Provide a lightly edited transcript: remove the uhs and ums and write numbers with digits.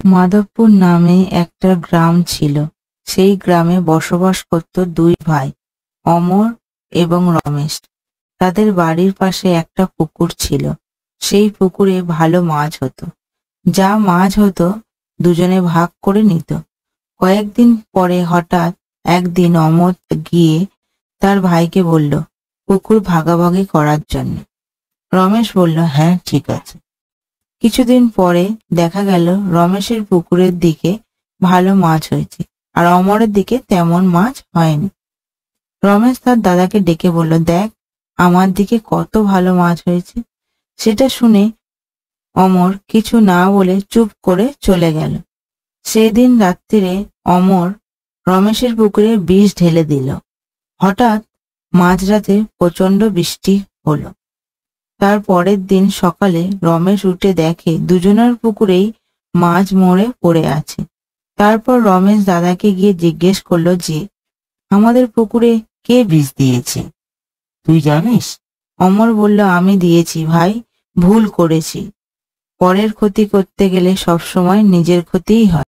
মাধবপুর নামে একটা গ্রাম ছিল। সেই গ্রামে বসবাস করত দুই ভাই, অমর এবং রমেশ। তাদের বাড়ির পাশে একটা পুকুর ছিল। সেই পুকুরে ভালো মাছ হতো। যা মাছ হতো দুজনে ভাগ করে নিত। কয়েকদিন পরে হঠাৎ একদিন অমর গিয়ে তার ভাইকে বলল পুকুর ভাগাভাগি করার জন্য। রমেশ বলল, হ্যাঁ ঠিক আছে। কিছুদিন পরে দেখা গেল রমেশের পুকুরের দিকে ভালো মাছ হয়েছে আর অমরের দিকে তেমন মাছ হয়নি। রমেশ তার দাদাকে ডেকে বলল, দেখ আমার দিকে কত ভালো মাছ হয়েছে। সেটা শুনে অমর কিছু না বলে চুপ করে চলে গেল। সেদিন রাত্রিরে অমর রমেশের পুকুরে বিষ ঢেলে দিল। হঠাৎ মাঝরাতে প্রচন্ড বৃষ্টি হলো। তার পরের দিন সকালে রমেশ উঠে দেখে দুজনের পুকুরেই মাছ মরে পড়ে আছে। তারপর রমেশ দাদাকে গিয়ে জিজ্ঞেস করলো যে আমাদের পুকুরে কে বিষ দিয়েছে, তুই জানিস? অমর বলল, আমি দিয়েছি ভাই, ভুল করেছি। পরের ক্ষতি করতে গেলে সবসময় নিজের ক্ষতিই হয়।